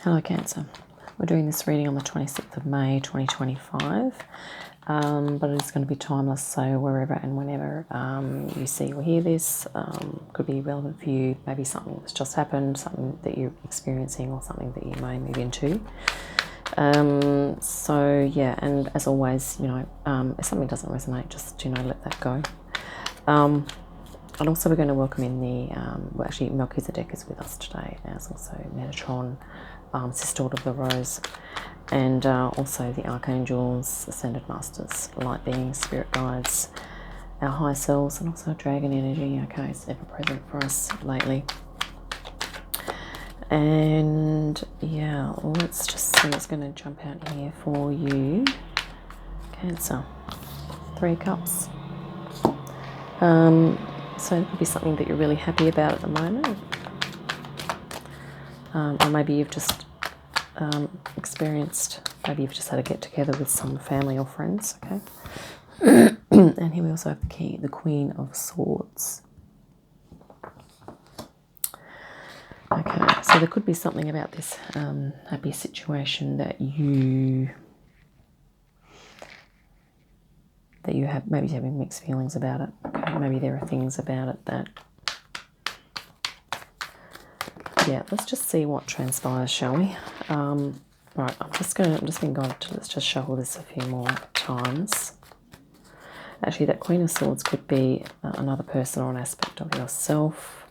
Hello Cancer. We're doing this reading on the 26th of May 2025, but it is going to be timeless, so wherever and whenever you see or hear this could be relevant for you. Maybe something that's just happened, something that you're experiencing, or something that you may move into. So yeah, and as always, you know, if something doesn't resonate, just, you know, let that go. And also we're going to welcome in the, well actually Melchizedek is with us today, as also Metatron, Sister Order of the Rose, and also the Archangels, Ascendant Masters, Light Beings, Spirit Guides, our high selves, and also Dragon Energy, okay, it's ever present for us lately. And yeah, let's just see what's going to jump out here for you, Cancer. 3 of Cups. So it could be something that you're really happy about at the moment. Or maybe you've just experienced, maybe you've just had a get together with some family or friends, okay? And here we also have the Queen of Swords. Okay, so there could be something about this happy situation that you have, maybe you're having mixed feelings about it. Okay, maybe there are things about it that, yeah, let's just see what transpires, shall we? Right, I'm just going to go to, let's just shuffle this a few more times. Actually, that Queen of Swords could be another person or an aspect of yourself.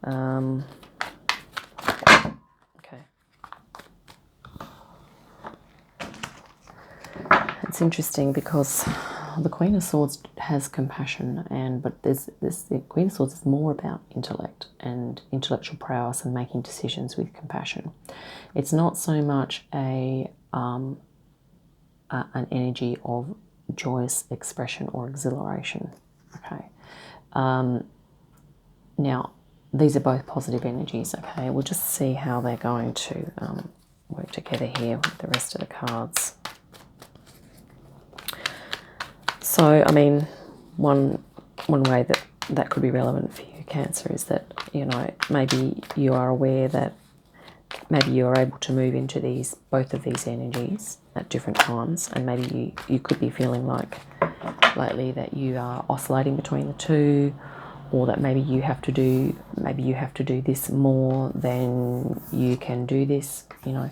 Okay. It's interesting because the Queen of Swords has compassion, but the Queen of Swords is more about intellect and intellectual prowess and making decisions with compassion. It's not so much an energy of joyous expression or exhilaration. Okay. Now, these are both positive energies. Okay, we'll just see how they're going to work together here with the rest of the cards. So, I mean, one way that could be relevant for you, Cancer, is that, you know, maybe you are aware that maybe you are able to move into both of these energies at different times, and maybe you could be feeling like lately that you are oscillating between the two, or that maybe you have to do this more than you can do this, you know,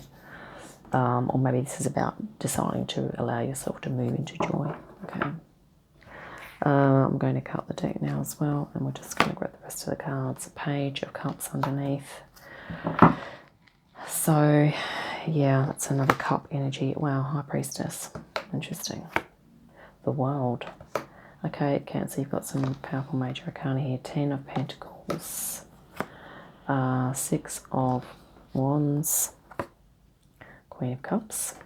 or maybe this is about deciding to allow yourself to move into joy. Okay. I'm going to cut the deck now as well, and we're just going to grab the rest of the cards. Page of Cups underneath. So, yeah, that's another cup energy. Wow, High Priestess. Interesting. The World. Okay, Cancer, you've got some powerful major arcana here. 10 of Pentacles. 6 of Wands. Queen of Cups.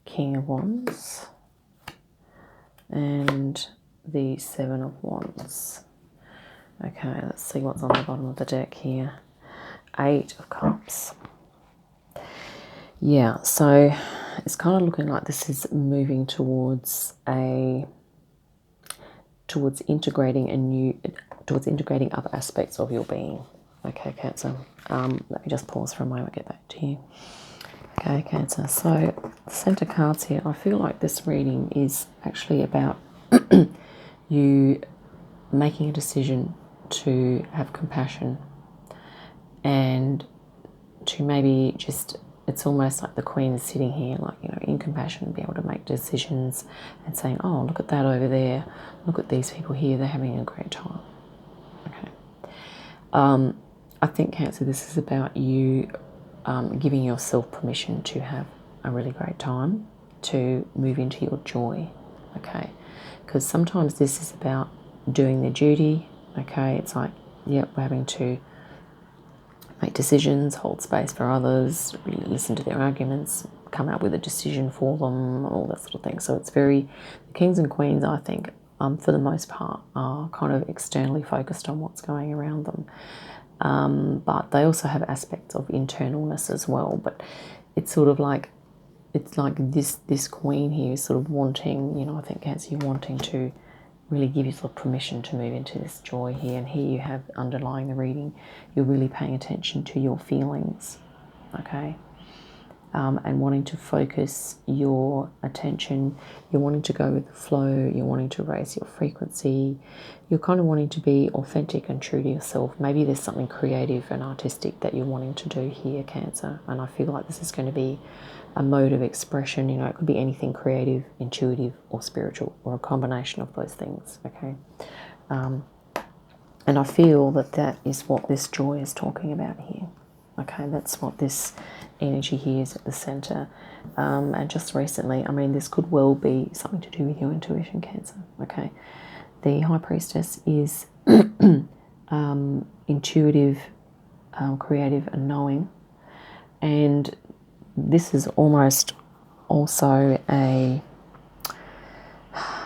King of Wands. And the 7 of Wands. Okay, let's see what's on the bottom of the deck here. 8 of Cups. Yeah, so it's kind of looking like this is moving towards integrating other aspects of your being. Okay, Cancer. Let me just pause for a moment, get back to you. Okay, Cancer. So the center cards here, I feel like this reading is actually about you making a decision to have compassion and to maybe just, it's almost like the Queen is sitting here, like, you know, in compassion, be able to make decisions and saying, oh, look at that over there, look at these people here, they're having a great time. Okay. I think, Cancer, this is about you giving yourself permission to have a really great time, to move into your joy. Okay, because sometimes this is about doing the duty. Okay, it's like, yep, we're having to make decisions, hold space for others, really listen to their arguments, come out with a decision for them, all that sort of thing. So it's very, the kings and queens, I think, for the most part, are kind of externally focused on what's going around them. But they also have aspects of internalness as well. But it's sort of like, it's like this queen here is sort of wanting, you know, I think, Cancer, you're wanting to really give yourself permission to move into this joy here. And here you have underlying the reading, you're really paying attention to your feelings, okay? And wanting to focus your attention. You're wanting to go with the flow. You're wanting to raise your frequency. You're kind of wanting to be authentic and true to yourself. Maybe there's something creative and artistic that you're wanting to do here, Cancer. And I feel like this is going to be a mode of expression. You know, it could be anything creative, intuitive, or spiritual, or a combination of those things, okay? And I feel that that is what this joy is talking about here. Okay, that's what this energy here is at the center. And just recently, I mean, this could well be something to do with your intuition, Cancer. Okay, the High Priestess is intuitive, creative, and knowing. And this is almost also a,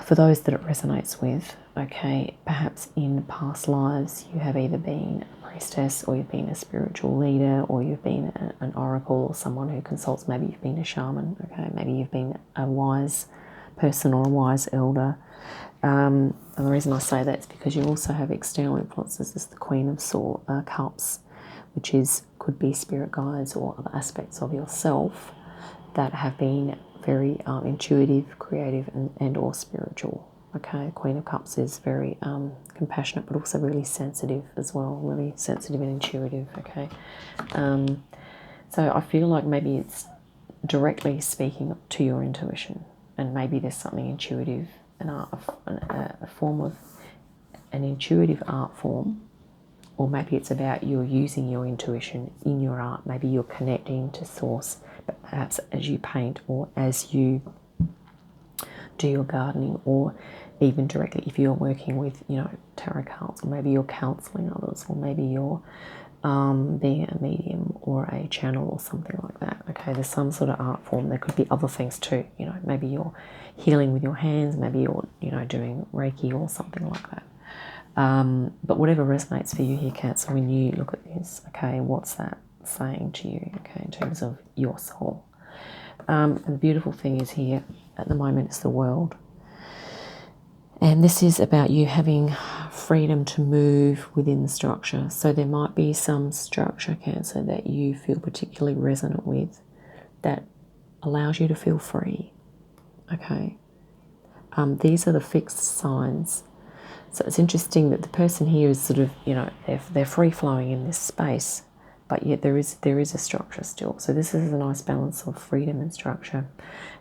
for those that it resonates with, okay, perhaps in past lives you have either been a priestess, or you've been a spiritual leader, or you've been an oracle, or someone who consults. Maybe you've been a shaman, okay, maybe you've been a wise person or a wise elder. And the reason I say that is because you also have external influences as the Queen of Cups, which could be spirit guides or other aspects of yourself that have been very intuitive, creative, and or spiritual. Okay, Queen of Cups is very compassionate, but also really sensitive as well, really sensitive and intuitive, okay? So I feel like maybe it's directly speaking to your intuition, and maybe there's something intuitive, a form of an intuitive art form, or maybe it's about you're using your intuition in your art. Maybe you're connecting to source, but perhaps as you paint, or as you do your gardening, or even directly if you're working with, you know, tarot cards, or maybe you're counseling others, or maybe you're being a medium or a channel or something like that. Okay, there's some sort of art form. There could be other things too. You know, maybe you're healing with your hands, maybe you're, you know, doing Reiki or something like that. But whatever resonates for you here, Cancer, when you look at this, okay, what's that saying to you, okay, in terms of your soul? And the beautiful thing is here at the moment is the World. And this is about you having freedom to move within the structure. So there might be some structure, Cancer, that you feel particularly resonant with that allows you to feel free, okay? These are the fixed signs. So it's interesting that the person here is sort of, you know, they're free-flowing in this space, but yet there is a structure still. So this is a nice balance of freedom and structure.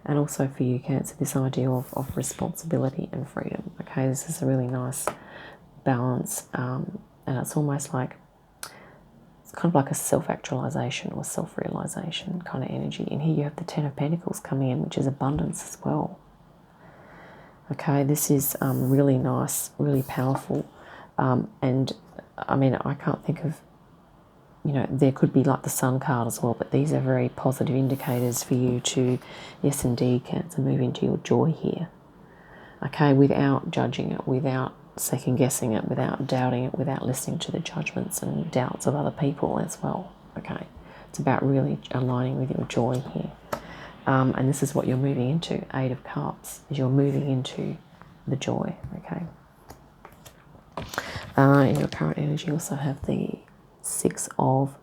And also for you, Cancer, this idea of responsibility and freedom. Okay, this is a really nice balance. And it's almost like, it's kind of like a self-actualization or self-realization kind of energy. And here you have the Ten of Pentacles coming in, which is abundance as well. Okay, this is really nice, really powerful. And I mean, I can't think of, you know, there could be like the Sun card as well, but these are very positive indicators for you to, yes indeed, Cancer, move into your joy here. Okay, without judging it, without second guessing it, without doubting it, without listening to the judgments and doubts of other people as well. Okay, it's about really aligning with your joy here. And this is what you're moving into, Eight of Cups, is you're moving into the joy, okay? In your current energy, you also have the Six of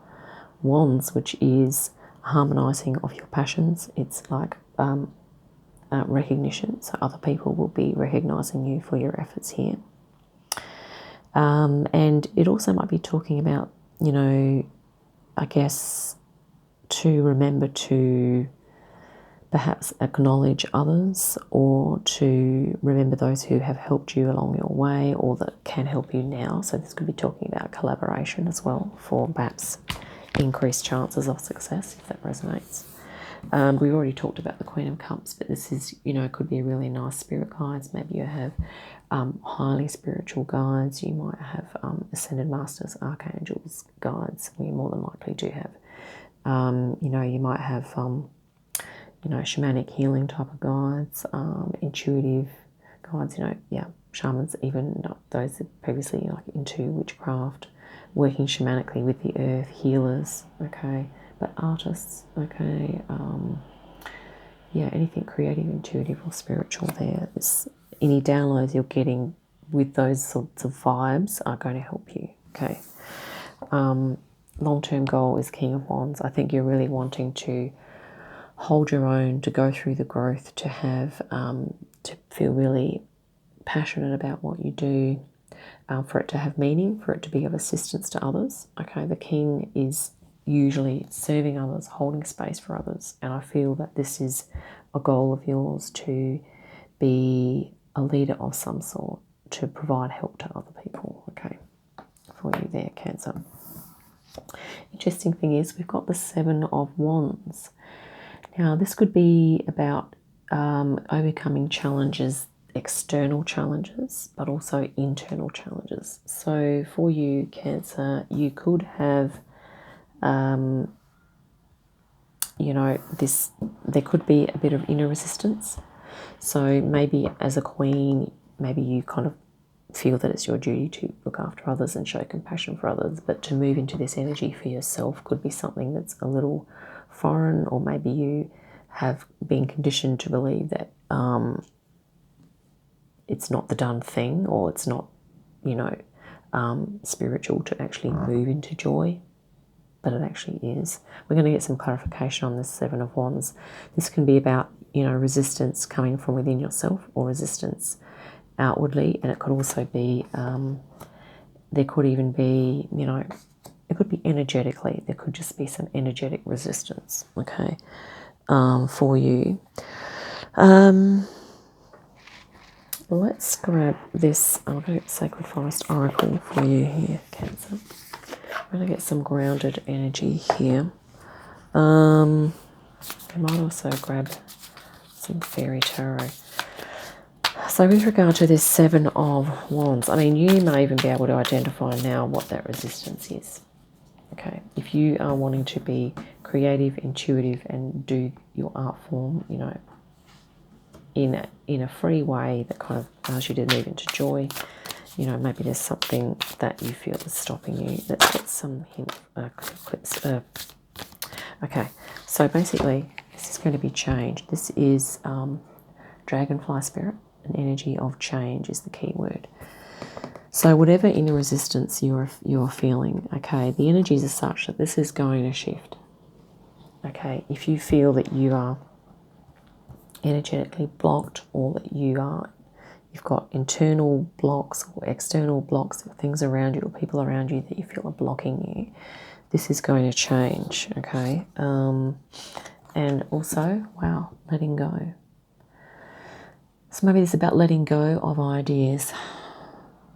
Wands, which is harmonizing of your passions. It's like recognition, so other people will be recognizing you for your efforts here. And it also might be talking about, you know, I guess, to remember to perhaps acknowledge others, or to remember those who have helped you along your way or that can help you now. So this could be talking about collaboration as well for perhaps increased chances of success, if that resonates. We've already talked about the Queen of Cups, but this is, you know, could be really nice spirit guides. Maybe you have highly spiritual guides. You might have ascended masters, archangels, guides. We more than likely do have. You know, you might have you know, shamanic healing type of guides, intuitive guides, you know, yeah, shamans, even those that previously like into witchcraft, working shamanically with the earth, healers, okay, but artists, okay, yeah, anything creative, intuitive or spiritual there. Any downloads you're getting with those sorts of vibes are going to help you. Okay. Long-term goal is King of Wands. I think you're really wanting to hold your own, to go through the growth, to have, to feel really passionate about what you do, for it to have meaning, for it to be of assistance to others. Okay, the King is usually serving others, holding space for others, and I feel that this is a goal of yours, to be a leader of some sort, to provide help to other people. Okay, for you there, Cancer. Interesting thing is we've got the Seven of Wands. Now this could be about overcoming challenges, external challenges, but also internal challenges. So for you, Cancer, you could have, you know, there could be a bit of inner resistance. So maybe as a queen, maybe you kind of feel that it's your duty to look after others and show compassion for others, but to move into this energy for yourself could be something that's a little foreign, or maybe you have been conditioned to believe that it's not the done thing, or it's not, you know, spiritual to actually move into joy, but it actually is. We're going to get some clarification on this Seven of Wands. This can be about, you know, resistance coming from within yourself, or resistance outwardly, and it could also be, there could even be, you know, it could be energetically, there could just be some energetic resistance, okay, for you. Let's grab this. I'm going to get Sacred Forest Oracle for you here, Cancer. I'm going to get some grounded energy here. I might also grab some Fairy Tarot. So with regard to this Seven of Wands, I mean, you may even be able to identify now what that resistance is. Okay, if you are wanting to be creative, intuitive, and do your art form, you know, in a free way that kind of allows you to move into joy, you know, maybe there's something that you feel is stopping you. Let's get some clips. Okay, so basically, this is going to be change. This is Dragonfly Spirit. An energy of change is the key word. So whatever inner resistance you're feeling, okay, the energies are such that this is going to shift. Okay, if you feel that you are energetically blocked, or that you've got internal blocks or external blocks, or things around you or people around you that you feel are blocking you, this is going to change. Okay, and also, wow, letting go. So maybe it's about letting go of ideas,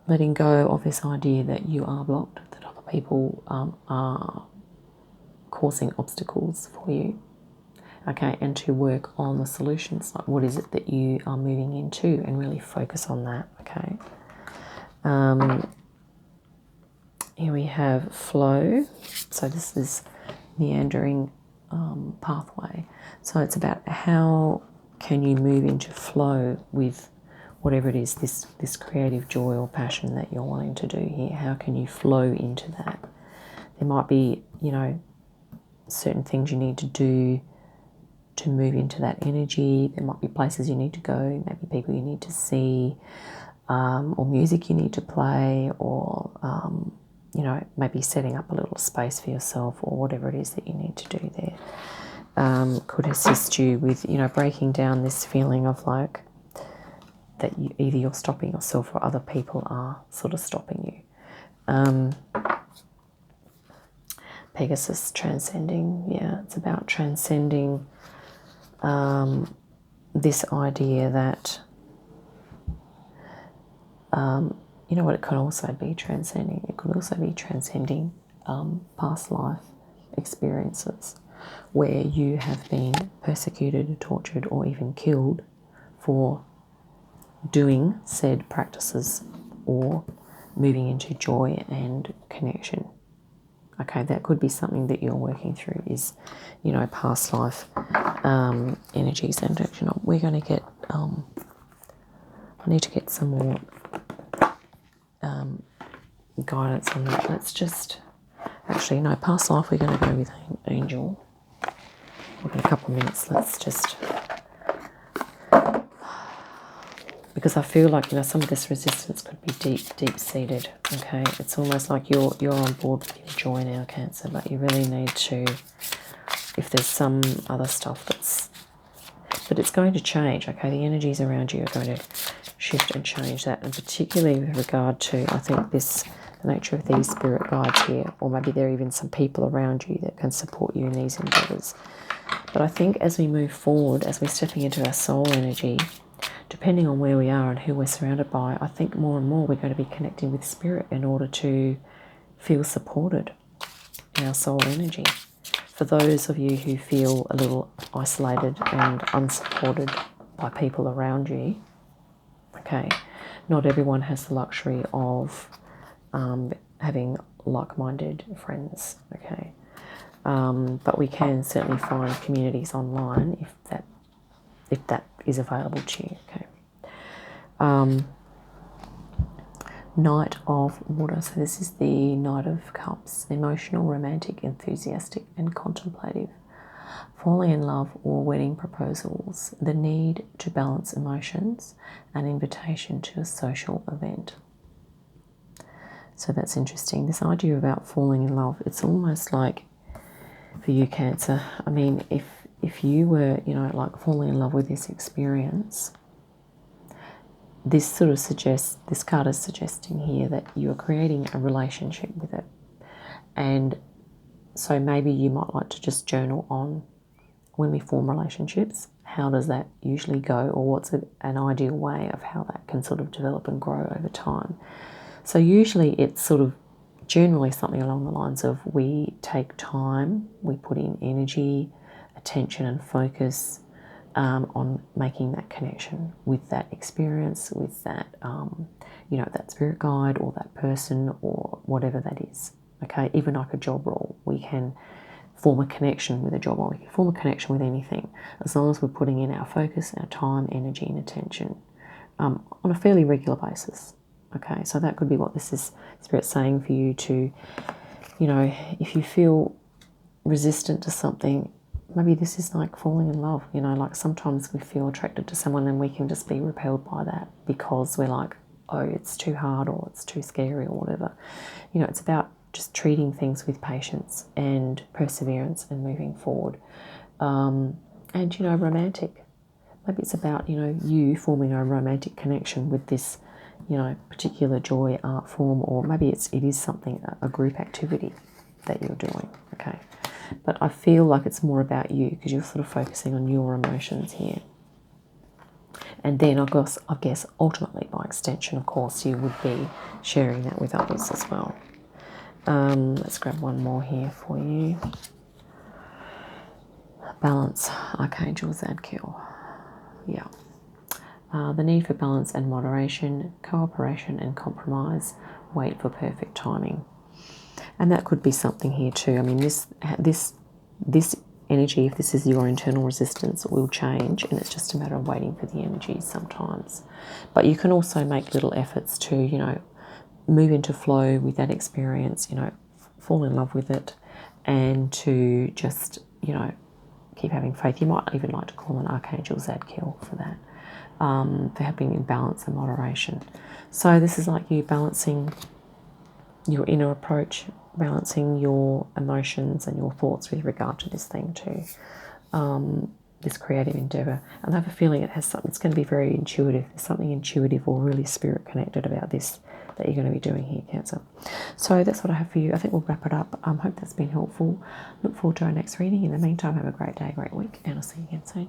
letting go of this idea that you are blocked, that other people are causing obstacles for you. Okay, and to work on the solutions, like what is it that you are moving into, and really focus on that. Okay. Here we have flow. So this is meandering pathway. So it's about how can you move into flow with whatever it is, this creative joy or passion that you're wanting to do here. How can you flow into that? There might be, you know, certain things you need to do to move into that energy. There might be places you need to go, maybe people you need to see, or music you need to play, or, you know, maybe setting up a little space for yourself, or whatever it is that you need to do there. Could assist you with, you know, breaking down this feeling of like that either you're stopping yourself or other people are sort of stopping you. Pegasus, transcending. Yeah, it's about transcending this idea that, you know what, it could also be transcending. It could also be transcending past life experiences where you have been persecuted, tortured, or even killed for doing said practices, or moving into joy and connection. Okay, that could be something that you're working through, is, you know, past life energies. And you know, we're going to get, I need to get some more guidance on that. Let's just, actually, no, past life, we're going to go with angel. We've got a couple of minutes. Let's just, because because I feel like, you know, some of this resistance could be deep-seated, okay? It's almost like you're on board with your joy now, Cancer, but you really need to, if there's some other stuff that's, but it's going to change, okay? The energies around you are going to shift and change that, and particularly with regard to, I think, the nature of these spirit guides here, or maybe there are even some people around you that can support you in these endeavours. But I think as we move forward, as we're stepping into our soul energy, depending on where we are and who we're surrounded by, I think more and more we're going to be connecting with spirit in order to feel supported in our soul energy. For those of you who feel a little isolated and unsupported by people around you, okay, not everyone has the luxury of having like-minded friends, okay? But we can certainly find communities online if that is available to you, okay? Knight of Water. So this is the Knight of Cups. Emotional, romantic, enthusiastic, and contemplative. Falling in love or wedding proposals. The need to balance emotions. An invitation to a social event. So that's interesting. This idea about falling in love, it's almost like, for you, Cancer, I mean, if you were, you know, like falling in love with this experience, this sort of suggests, this card is suggesting here that you're creating a relationship with it. And so maybe you might like to just journal on, when we form relationships, how does that usually go, or what's an ideal way of how that can sort of develop and grow over time. So usually it's sort of generally something along the lines of, we take time, we put in energy, attention and focus on making that connection with that experience, with that, you know, that spirit guide or that person or whatever that is, okay? Even like a job role, we can form a connection with a job role, we can form a connection with anything, as long as we're putting in our focus, our time, energy and attention on a fairly regular basis, okay? So that could be what this is Spirit saying for you to, you know, if you feel resistant to something, maybe this is like falling in love, you know, like sometimes we feel attracted to someone and we can just be repelled by that because we're like, oh, it's too hard or it's too scary or whatever. You know, it's about just treating things with patience and perseverance and moving forward. And, you know, romantic. Maybe it's about, you know, you forming a romantic connection with this, you know, particular joy art form, or maybe it is something, a group activity that you're doing, okay? But I feel like it's more about you because you're sort of focusing on your emotions here. And then I guess ultimately, by extension, of course, you would be sharing that with others as well. Let's grab one more here for you. Balance, Archangel Zadkiel. Yeah. The need for balance and moderation, cooperation and compromise. Wait for perfect timing. And that could be something here too. I mean, this energy, if this is your internal resistance, will change, and it's just a matter of waiting for the energies sometimes. But you can also make little efforts to, you know, move into flow with that experience, you know, fall in love with it, and to just, you know, keep having faith. You might even like to call an Archangel Zadkiel for that, for helping in balance and moderation. So this is like you balancing your inner approach, balancing your emotions and your thoughts with regard to this thing too, this creative endeavour. And I have a feeling it's going to be very intuitive. There's something intuitive or really spirit connected about this that you're going to be doing here, Cancer. So that's what I have for you. I think we'll wrap it up. Hope that's been helpful. Look forward to our next reading. In the meantime, have a great day, great week, and I'll see you again soon.